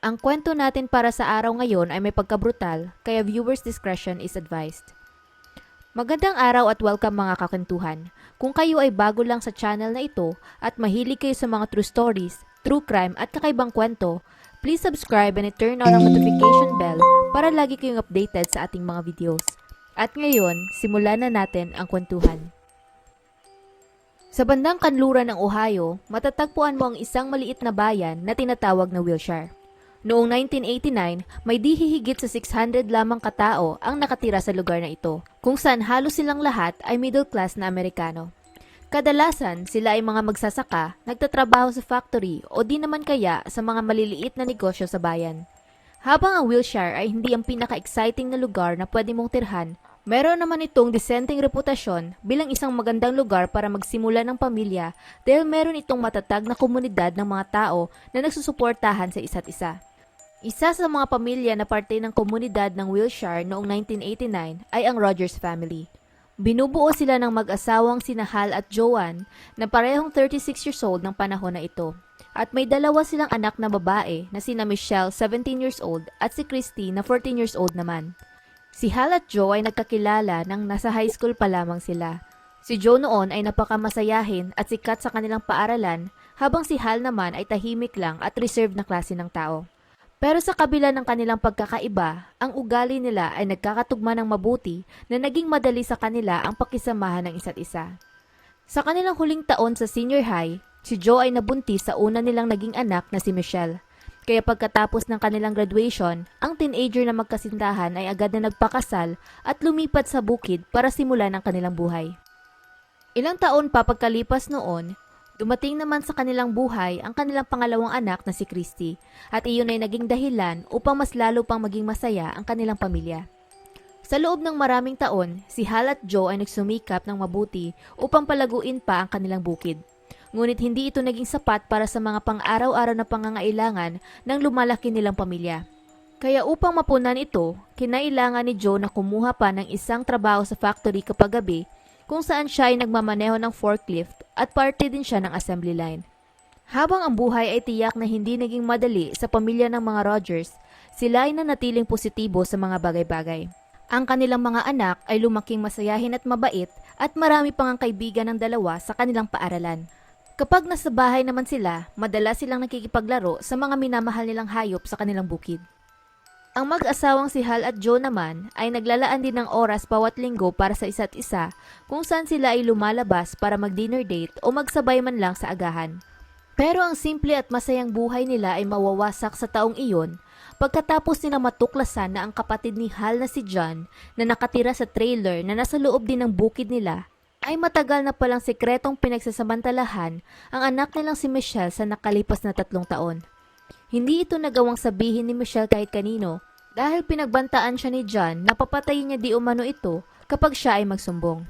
Ang kwento natin para sa araw ngayon ay may pagkabrutal, kaya viewers' discretion is advised. Magandang araw at welcome mga kakentuhan. Kung kayo ay bago lang sa channel na ito at mahilig kayo sa mga true stories, true crime at kakaibang kwento, please subscribe and turn on ang notification bell para lagi kayong updated sa ating mga videos. At ngayon, simulan na natin ang kwentuhan. Sa bandang kanluran ng Ohio, matatagpuan mo ang isang maliit na bayan na tinatawag na Wilshire. Noong 1989, may di hihigit sa 600 lamang katao ang nakatira sa lugar na ito, kung saan halos silang lahat ay middle class na Amerikano. Kadalasan, sila ay mga magsasaka, nagtatrabaho sa factory o di naman kaya sa mga maliliit na negosyo sa bayan. Habang ang Wilshire ay hindi ang pinaka-exciting na lugar na pwede mong tirhan, meron naman itong disenteng reputasyon bilang isang magandang lugar para magsimula ng pamilya dahil meron itong matatag na komunidad ng mga tao na nagsusuportahan sa isa't isa. Isa sa mga pamilya na parte ng komunidad ng Wilshire noong 1989 ay ang Rogers family. Binubuo sila ng mag-asawang sina Hal at Joanne na parehong 36 years old ng panahon na ito. At may dalawa silang anak na babae na sina Michelle, 17 years old, at si Christy na 14 years old naman. Si Hal at Joe ay nagkakilala nang nasa high school pa lamang sila. Si Joe noon ay napakamasayahin at sikat sa kanilang paaralan, habang si Hal naman ay tahimik lang at reserved na klase ng tao. Pero sa kabila ng kanilang pagkakaiba, ang ugali nila ay nagkakatugma ng mabuti na naging madali sa kanila ang pakisamahan ng isa't isa. Sa kanilang huling taon sa senior high, si Joe ay nabuntis sa una nilang naging anak na si Michelle. Kaya pagkatapos ng kanilang graduation, ang teenager na magkasintahan ay agad na nagpakasal at lumipat sa bukid para simulan ang kanilang buhay. Ilang taon pa pagkalipas noon, dumating naman sa kanilang buhay ang kanilang pangalawang anak na si Christy at iyon ay naging dahilan upang mas lalo pang maging masaya ang kanilang pamilya. Sa loob ng maraming taon, si Hal at Joe ay nagsumikap ng mabuti upang palaguin pa ang kanilang bukid. Ngunit hindi ito naging sapat para sa mga pang-araw-araw na pangangailangan ng lumalaki nilang pamilya. Kaya upang mapunan ito, kinailangan ni Joe na kumuha pa ng isang trabaho sa factory kapag gabi kung saan siya ay nagmamaneho ng forklift at parte din siya ng assembly line. Habang ang buhay ay tiyak na hindi naging madali sa pamilya ng mga Rogers, sila ay nanatiling positibo sa mga bagay-bagay. Ang kanilang mga anak ay lumaking masayahin at mabait at marami pang ang kaibigan ng dalawa sa kanilang paaralan. Kapag nasa bahay naman sila, madalas silang nakikipaglaro sa mga minamahal nilang hayop sa kanilang bukid. Ang mag-asawang si Hal at Joe naman ay naglalaan din ng oras bawat linggo para sa isa't isa kung saan sila ay lumalabas para mag-dinner date o magsabay man lang sa agahan. Pero ang simple at masayang buhay nila ay mawawasak sa taong iyon pagkatapos nila matuklasan na ang kapatid ni Hal na si John na nakatira sa trailer na nasa loob din ng bukid nila ay matagal na palang sekretong pinagsasamantalahan ang anak nilang si Michelle sa nakalipas na 3 taon. Hindi ito nagawang sabihin ni Michelle kahit kanino dahil pinagbantaan siya ni John na papatayin niya di umano ito kapag siya ay magsumbong.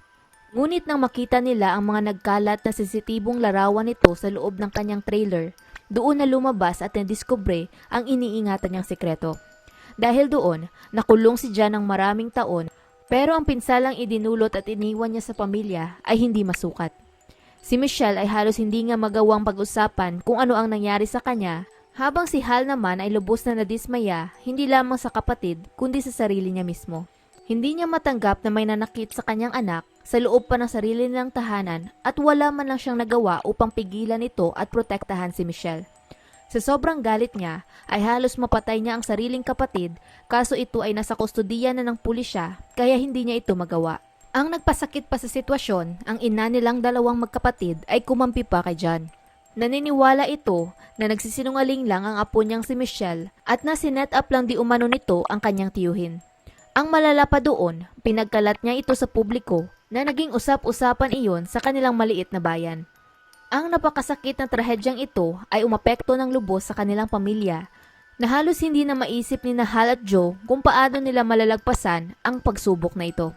Ngunit nang makita nila ang mga nagkalat na sensitibong larawan nito sa loob ng kanyang trailer, doon na lumabas at nadiskubre ang iniingatan niyang sekreto. Dahil doon, nakulong si John ng maraming taon. Pero ang pinsalang idinulot at iniwan niya sa pamilya ay hindi masukat. Si Michelle ay halos hindi nga magawang pag-usapan kung ano ang nangyari sa kanya, habang si Hal naman ay lubos na nadismaya hindi lamang sa kapatid kundi sa sarili niya mismo. Hindi niya matanggap na may nanakit sa kanyang anak sa loob pa ng sarili nilang tahanan at wala man lang siyang nagawa upang pigilan ito at protektahan si Michelle. Sa sobrang galit niya, ay halos mapatay niya ang sariling kapatid, kaso ito ay nasa kustodiya na ng pulisya, kaya hindi niya ito magawa. Ang nagpasakit pa sa sitwasyon, ang ina nilang dalawang magkapatid ay kumampi pa kay John. Naniniwala ito na nagsisinungaling lang ang apo niyang si Michelle at na sinet up lang di umano nito ang kanyang tiyuhin. Ang malala pa doon, pinagkalat niya ito sa publiko na naging usap-usapan iyon sa kanilang maliit na bayan. Ang napakasakit na trahedyang ito ay umapekto ng lubos sa kanilang pamilya na halos hindi na maisip ni Hal at Joe kung paano nila malalagpasan ang pagsubok na ito.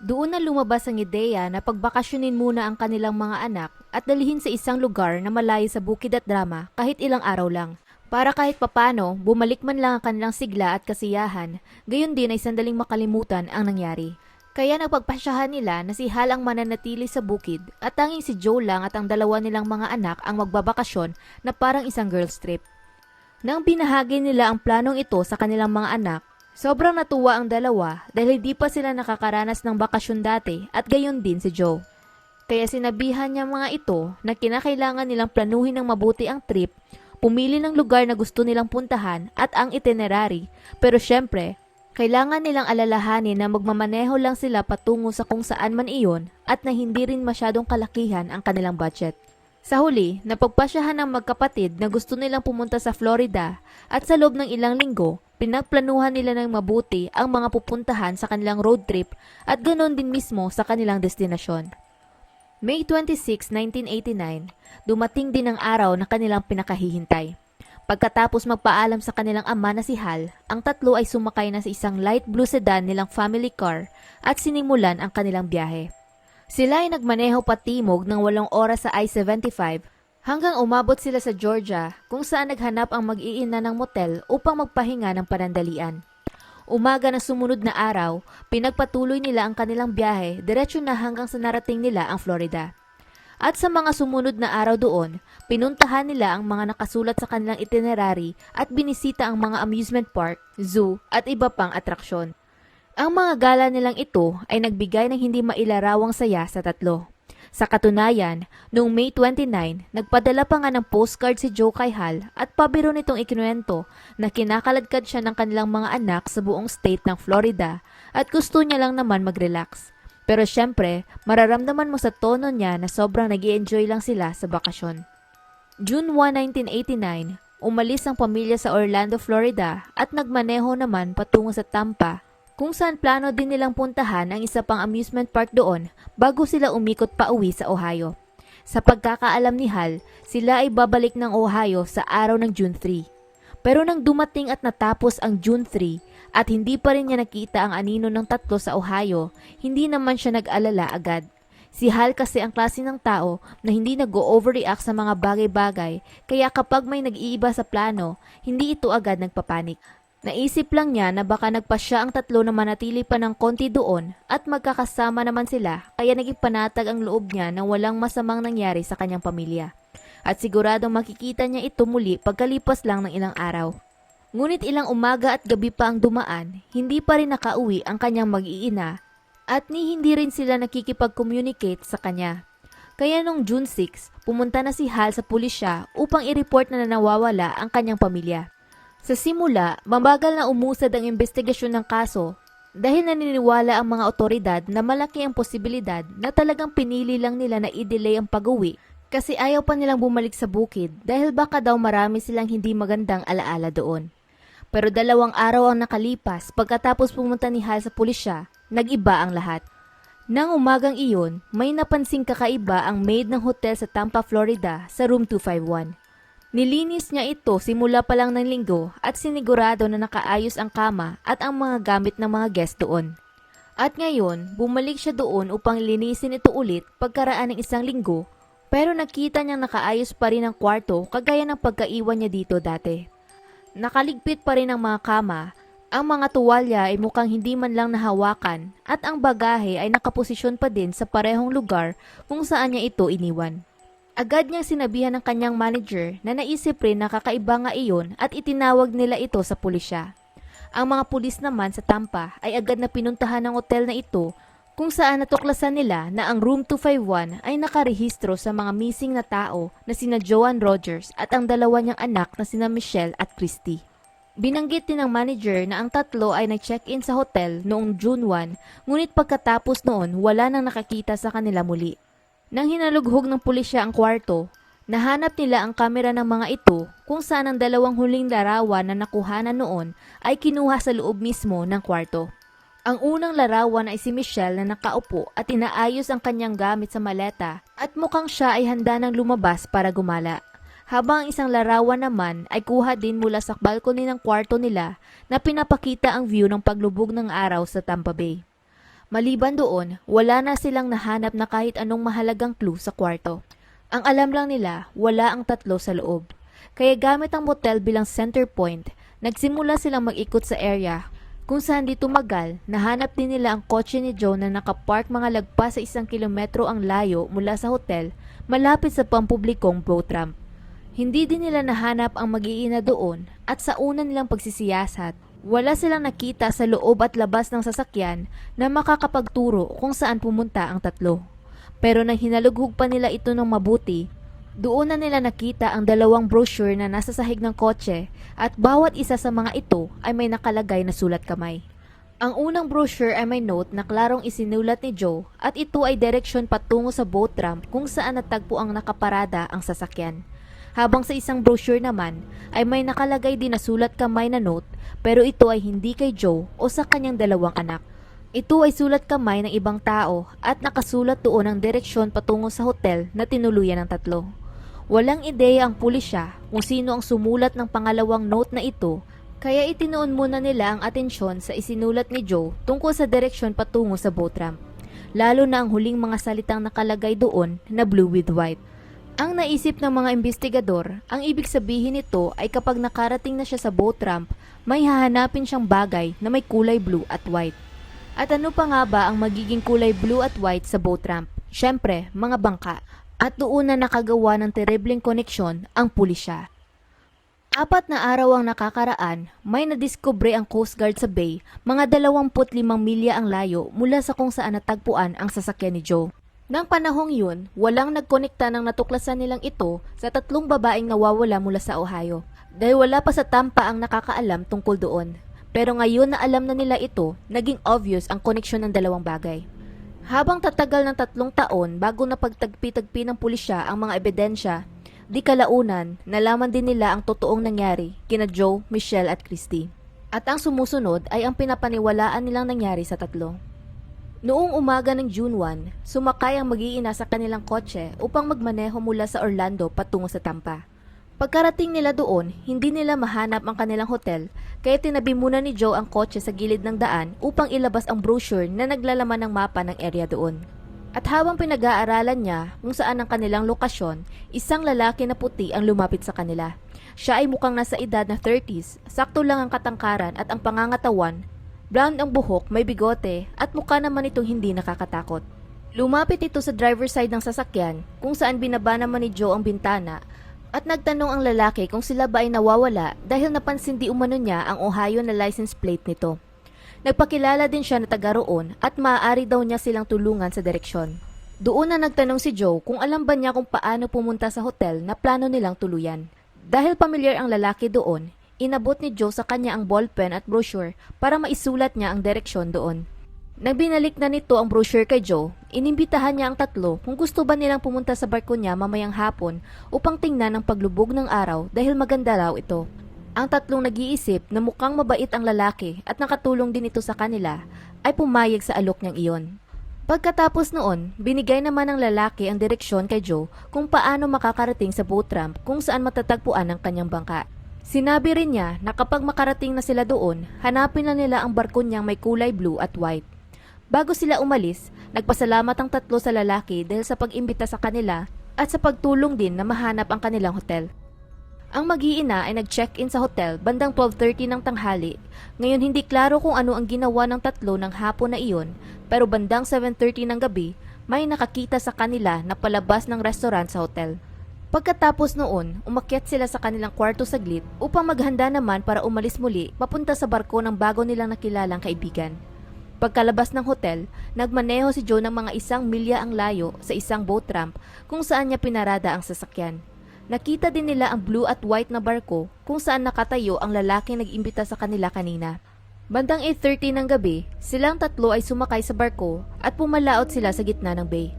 Doon na lumabas ang ideya na pagbakasyonin muna ang kanilang mga anak at dalhin sa isang lugar na malayo sa bukid at drama kahit ilang araw lang. Para kahit papano, bumalik man lang ang kanilang sigla at kasiyahan, gayon din ay sandaling makalimutan ang nangyari. Kaya nagpagpasyahan nila na si Hal ang mananatili sa bukid at tanging si Joe lang at ang dalawa nilang mga anak ang magbabakasyon na parang isang girls trip. Nang binahagi nila ang planong ito sa kanilang mga anak, sobrang natuwa ang dalawa dahil hindi pa sila nakakaranas ng bakasyon dati at gayon din si Joe. Kaya sinabihan niya mga ito na kinakailangan nilang planuhin ng mabuti ang trip, pumili ng lugar na gusto nilang puntahan at ang itinerary, pero syempre, kailangan nilang alalahanin na magmamaneho lang sila patungo sa kung saan man iyon at na hindi rin masyadong kalakihan ang kanilang budget. Sa huli, napagpasyahan ng magkapatid na gusto nilang pumunta sa Florida at sa loob ng ilang linggo, pinagplanuhan nila ng mabuti ang mga pupuntahan sa kanilang road trip at ganoon din mismo sa kanilang destinasyon. May 26, 1989, dumating din ang araw na kanilang pinakahihintay. Pagkatapos magpaalam sa kanilang ama na si Hal, ang tatlo ay sumakay na sa isang light blue sedan nilang family car at sinimulan ang kanilang biyahe. Sila ay nagmaneho patimog ng 8 oras sa I-75 hanggang umabot sila sa Georgia kung saan naghanap ang mag-iina ng motel upang magpahinga ng panandalian. Umaga na sumunod na araw, pinagpatuloy nila ang kanilang biyahe diretso na hanggang sa narating nila ang Florida. At sa mga sumunod na araw doon, pinuntahan nila ang mga nakasulat sa kanilang itinerary at binisita ang mga amusement park, zoo at iba pang atraksyon. Ang mga gala nilang ito ay nagbigay ng hindi mailarawang saya sa tatlo. Sa katunayan, noong May 29, nagpadala pa nga ng postcard si Joe kay Hal at pabiro nitong ikinuwento na kinakaladkad siya ng kanilang mga anak sa buong state ng Florida at gusto niya lang naman mag-relax. Pero syempre, mararamdaman mo sa tono niya na sobrang nag-i-enjoy lang sila sa bakasyon. June 1, 1989, umalis ang pamilya sa Orlando, Florida at nagmaneho naman patungo sa Tampa kung saan plano din nilang puntahan ang isa pang amusement park doon bago sila umikot pa uwi sa Ohio. Sa pagkakaalam ni Hal, sila ay babalik ng Ohio sa araw ng June 3. Pero nang dumating at natapos ang June 3 at hindi pa rin niya nakita ang anino ng tatlo sa Ohio, hindi naman siya nag-alala agad. Si Hal kasi ang klase ng tao na hindi nag-overreact sa mga bagay-bagay, kaya kapag may nag-iiba sa plano, hindi ito agad nagpapanik. Naisip lang niya na baka nagpasya ang tatlo na manatili pa ng konti doon at magkakasama naman sila, kaya naging panatag ang loob niya na walang masamang nangyari sa kanyang pamilya. At siguradong makikita niya ito muli pagkalipas lang ng ilang araw. Ngunit ilang umaga at gabi pa ang dumaan, hindi pa rin nakauwi ang kanyang mag-iina at hindi rin sila nakikipag-communicate sa kanya. Kaya noong June 6, pumunta na si Hal sa pulisya upang i-report na nawawala ang kanyang pamilya. Sa simula, mabagal na umusad ang investigasyon ng kaso dahil naniniwala ang mga otoridad na malaki ang posibilidad na talagang pinili lang nila na i-delay ang pag-uwi kasi ayaw pa nilang bumalik sa bukid dahil baka daw marami silang hindi magandang alaala doon. Pero 2 araw ang nakalipas pagkatapos pumunta ni Hal sa pulisya, nag-iba ang lahat. Nang umagang iyon, may napansing kakaiba ang maid ng hotel sa Tampa, Florida sa room 251. Nilinis niya ito simula pa lang ng linggo at sinigurado na nakaayos ang kama at ang mga gamit ng mga guest doon. At ngayon, bumalik siya doon upang linisin ito ulit pagkaraan ng 1 linggo, pero nakita niyang nakaayos pa rin ang kwarto kagaya ng pagkaiwan niya dito dati. Nakaligpit pa rin ang mga kama, ang mga tuwalya ay mukhang hindi man lang nahawakan at ang bagahe ay nakaposisyon pa din sa parehong lugar kung saan niya ito iniwan. Agad niyang sinabihan ng kanyang manager na naisip rin na kakaiba nga iyon at itinawag nila ito sa pulisya. Ang mga pulis naman sa Tampa ay agad na pinuntahan ng hotel na ito kung saan natuklasan nila na ang room 251 ay nakarehistro sa mga missing na tao na sina Joan Rogers at ang 2 niyang anak na sina Michelle at Christy. Binanggit din ng manager na ang tatlo ay nag-check-in sa hotel noong June 1, ngunit pagkatapos noon wala nang nakakita sa kanila muli. Nang hinalughog ng pulisya ang kwarto, nahanap nila ang kamera ng mga ito kung saan ang 2 huling larawan na nakuhanan noon ay kinuha sa loob mismo ng kwarto. Ang unang larawan ay si Michelle na nakaupo at inaayos ang kanyang gamit sa maleta at mukhang siya ay handa nang lumabas para gumala. Habang ang isang larawan naman ay kuha din mula sa balcony ng kwarto nila na pinapakita ang view ng paglubog ng araw sa Tampa Bay. Maliban doon, wala na silang nahanap na kahit anong mahalagang clue sa kwarto. Ang alam lang nila, wala ang tatlo sa loob. Kaya gamit ang motel bilang center point, nagsimula silang mag-ikot sa area. Kung saan di tumagal, nahanap din nila ang kotse ni Joe na nakapark mga lagpas sa 1 kilometro ang layo mula sa hotel, malapit sa pampublikong boat ramp. Hindi din nila nahanap ang mag-iina doon at sa una nilang pagsisiyasat, wala silang nakita sa loob at labas ng sasakyan na makakapagturo kung saan pumunta ang tatlo. Pero nang hinalughog pa nila ito ng mabuti, doon na nila nakita ang dalawang brochure na nasa sahig ng kotse at bawat isa sa mga ito ay may nakalagay na sulat kamay. Ang unang brochure ay may note na klarong isinulat ni Joe at ito ay direksyon patungo sa boat ramp kung saan natagpo ang nakaparada ang sasakyan. Habang sa isang brochure naman ay may nakalagay din na sulat kamay na note pero ito ay hindi kay Joe o sa kanyang dalawang anak. Ito ay sulat kamay ng ibang tao at nakasulat doon ang direksyon patungo sa hotel na tinuluyan ng tatlo. Walang ideya ang pulisya kung sino ang sumulat ng pangalawang note na ito kaya itinoon muna nila ang atensyon sa isinulat ni Joe tungkol sa direksyon patungo sa boat ramp. Lalo na ang huling mga salitang nakalagay doon na blue with white. Ang naisip ng mga investigador, ang ibig sabihin nito ay kapag nakarating na siya sa boat ramp, may hahanapin siyang bagay na may kulay blue at white. At ano pa nga ba ang magiging kulay blue at white sa boat ramp? Siyempre, mga bangka. At doon na nakagawa ng terribleng koneksyon ang pulisya. 4 na araw ang nakakaraan, may nadiskubre ang Coast Guard sa bay, mga 25 milya ang layo mula sa kung saan natagpuan ang sasakyan ni Joe. Nang panahong yun, walang nagkonekta ng natuklasan nilang ito sa 3 babaeng nawawala mula sa Ohio. Dahil wala pa sa Tampa ang nakakaalam tungkol doon. Pero ngayon na alam na nila ito, naging obvious ang koneksyon ng dalawang bagay. Habang tatagal ng 3 taon bago napagtagpi-tagpi ng pulisya ang mga ebidensya, di kalaunan, nalaman din nila ang totoong nangyari kina Joe, Michelle at Christy. At ang sumusunod ay ang pinapaniwalaan nilang nangyari sa tatlo. Noong umaga ng June 1, sumakay ang mag-iina sa kanilang kotse upang magmaneho mula sa Orlando patungo sa Tampa. Pagkarating nila doon, hindi nila mahanap ang kanilang hotel, kaya tinabi muna ni Joe ang kotse sa gilid ng daan upang ilabas ang brochure na naglalaman ng mapa ng area doon. At habang pinag-aaralan niya kung saan ang kanilang lokasyon, isang lalaki na puti ang lumapit sa kanila. Siya ay mukhang nasa edad na 30s, sakto lang ang katangkaran at ang pangangatawan, blonde ang buhok, may bigote at mukha naman itong hindi nakakatakot. Lumapit ito sa driver's side ng sasakyan kung saan binaba naman ni Joe ang bintana at nagtanong ang lalaki kung sila ba ay nawawala dahil napansin di umano niya ang Ohio na license plate nito. Nagpakilala din siya na taga roon at maaari daw niya silang tulungan sa direksyon. Doon na nagtanong si Joe kung alam ba niya kung paano pumunta sa hotel na plano nilang tuluyan. Dahil pamilyar ang lalaki doon, inabot ni Joe sa kanya ang ballpen at brochure para maisulat niya ang direksyon doon. Nang binalik na nito ang brochure kay Joe, inimbitahan niya ang tatlo kung gusto ba nilang pumunta sa barko niya mamayang hapon upang tingnan ang paglubog ng araw dahil maganda raw ito. Ang tatlong nag-iisip na mukhang mabait ang lalaki at nakatulong din ito sa kanila ay pumayag sa alok niyang iyon. Pagkatapos noon, binigay naman ng lalaki ang direksyon kay Joe kung paano makakarating sa boat ramp kung saan matatagpuan ang kanyang bangka. Sinabi rin niya na kapag makarating na sila doon, hanapin na nila ang barko niyang may kulay blue at white. Bago sila umalis, nagpasalamat ang tatlo sa lalaki dahil sa pag-imbita sa kanila at sa pagtulong din na mahanap ang kanilang hotel. Ang mag-iina ay nag-check-in sa hotel bandang 12:30 ng tanghali. Ngayon hindi klaro kung ano ang ginawa ng tatlo ng hapon na iyon, pero bandang 7:30 ng gabi, may nakakita sa kanila na palabas ng restaurant sa hotel. Pagkatapos noon, umakyat sila sa kanilang kwarto saglit upang maghanda naman para umalis muli papunta sa barko ng bago nilang nakilalang kaibigan. Pagkalabas ng hotel, nagmaneho si Joe ng mga 1 milya ang layo sa isang boat ramp kung saan niya pinarada ang sasakyan. Nakita din nila ang blue at white na barko kung saan nakatayo ang lalaking nag-imbita sa kanila kanina. Bandang 8:30 ng gabi, silang tatlo ay sumakay sa barko at pumalaot sila sa gitna ng bay.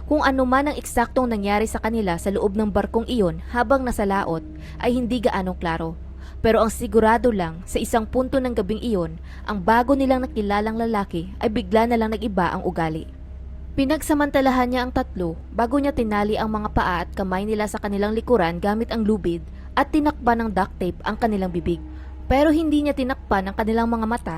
Kung ano man ang eksaktong nangyari sa kanila sa loob ng barkong iyon habang nasa laot ay hindi gaanong klaro. Pero ang sigurado lang, sa isang punto ng gabing iyon, ang bago nilang nakilalang lalaki ay bigla na lang nag-iba ang ugali. Pinagsamantalahan niya ang tatlo bago niya tinali ang mga paa at kamay nila sa kanilang likuran gamit ang lubid at tinakpan ng duct tape ang kanilang bibig. Pero hindi niya tinakpan ang kanilang mga mata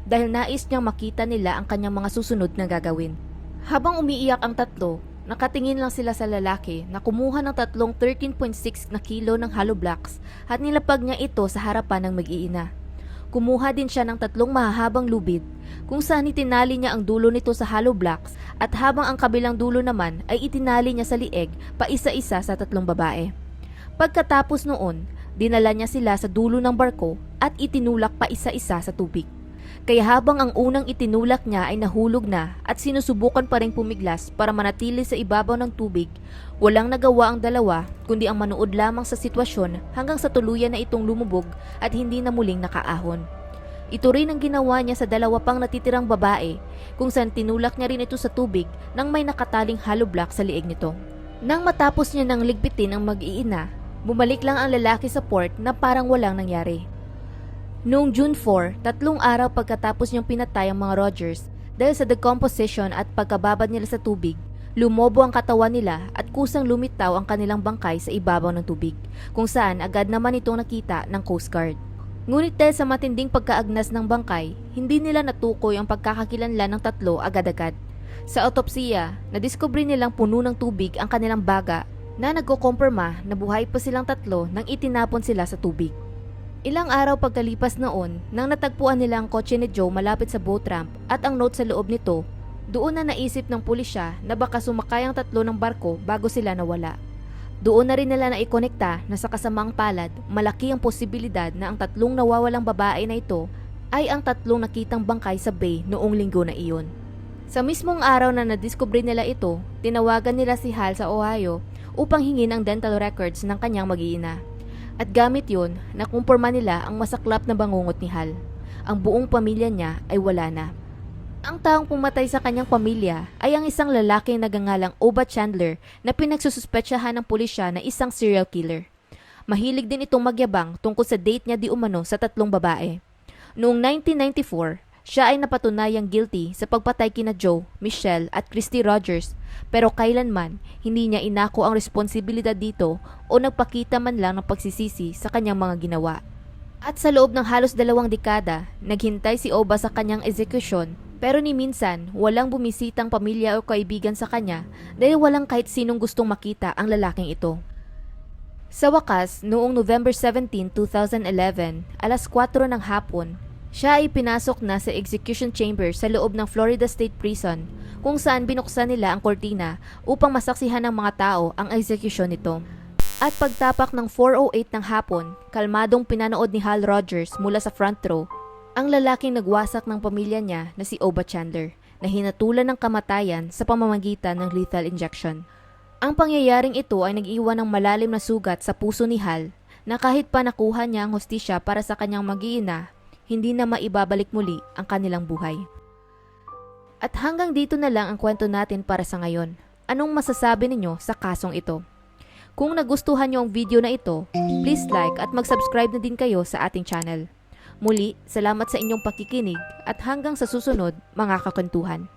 dahil nais niyang makita nila ang kanyang mga susunod na gagawin. Habang umiiyak ang tatlo, nakatingin lang sila sa lalaki na kumuha ng tatlong 13.6 na kilo ng hollow blocks at nilapag niya ito sa harapan ng mag-iina. Kumuha din siya ng 3 mahahabang lubid kung saan itinali niya ang dulo nito sa hollow blocks at habang ang kabilang dulo naman ay itinali niya sa lieg pa isa-isa sa 3 babae. Pagkatapos noon, dinala niya sila sa dulo ng barko at itinulak pa isa-isa sa tubig. Kaya habang ang unang itinulak niya ay nahulog na at sinusubukan pa ring pumiglas para manatili sa ibabaw ng tubig, walang nagawa ang dalawa kundi ang manood lamang sa sitwasyon hanggang sa tuluyan na itong lumubog at hindi na muling nakaahon. Ito rin ang ginawa niya sa dalawa pang natitirang babae kung saan tinulak niya rin ito sa tubig nang may nakataling hollow block sa liig nito. Nang matapos niya nang ligpitin ang mag-iina, bumalik lang ang lalaki sa port na parang walang nangyari. Noong June 4, 3 araw pagkatapos niyang pinatay ang mga Rogers dahil sa decomposition at pagkababad nila sa tubig, lumobo ang katawan nila at kusang lumitaw ang kanilang bangkay sa ibabaw ng tubig, kung saan agad naman itong nakita ng Coast Guard. Ngunit dahil sa matinding pagkaagnas ng bangkay, hindi nila natukoy ang pagkakakilanlan ng tatlo agad-agad. Sa autopsiya, nadiskubre nilang puno ng tubig ang kanilang baga na nagkukumpirma na buhay pa silang tatlo nang itinapon sila sa tubig. Ilang araw pagkalipas noon, nang natagpuan nila ang kotse ni Joe malapit sa boat ramp at ang note sa loob nito, doon na naisip ng pulisya na baka sumakay ang tatlo ng barko bago sila nawala. Doon na rin nila naikonekta na sa kasamang palad, malaki ang posibilidad na ang tatlong nawawalang babae na ito ay ang tatlong nakitang bangkay sa bay noong linggo na iyon. Sa mismong araw na nadiskubre nila ito, tinawagan nila si Hal sa Ohio upang hingin ang dental records ng kanyang mag-iina. At gamit yon, nakumpirma nila ang masaklap na bangungot ni Hal. Ang buong pamilya niya ay wala na. Ang taong pumatay sa kanyang pamilya ay ang isang lalaking nagangalang Oba Chandler na pinagsususpetsahan ng pulisya na isang serial killer. Mahilig din itong magyabang tungkol sa date niya di umano sa tatlong babae. Noong 1994, siya ay napatunayang guilty sa pagpatay kina Joe, Michelle at Christy Rogers, pero kailanman hindi niya inako ang responsibilidad dito o nagpakita man lang ng pagsisisi sa kanyang mga ginawa. At sa loob ng halos 2 dekada, naghintay si Oba sa kanyang eksekusyon, pero ni minsan walang bumisitang pamilya o kaibigan sa kanya dahil walang kahit sinong gustong makita ang lalaking ito. Sa wakas, noong November 17, 2011, alas 4 ng hapon, siya ay pinasok na sa execution chamber sa loob ng Florida State Prison kung saan binuksan nila ang kortina upang masaksihan ng mga tao ang execution nito. At pagtapak ng 4:08 ng hapon, kalmadong pinanood ni Hal Rogers mula sa front row ang lalaking nagwasak ng pamilya niya na si Oba Chandler na hinatulan ng kamatayan sa pamamagitan ng lethal injection. Ang pangyayaring ito ay nag-iwan ng malalim na sugat sa puso ni Hal na kahit pa nakuha niya ang hustisya para sa kanyang mag-iina, hindi na maibabalik muli ang kanilang buhay. At hanggang dito na lang ang kwento natin para sa ngayon. Anong masasabi ninyo sa kasong ito? Kung nagustuhan nyo ang video na ito, please like at mag-subscribe na din kayo sa ating channel. Muli, salamat sa inyong pakikinig at hanggang sa susunod, mga kakwentuhan.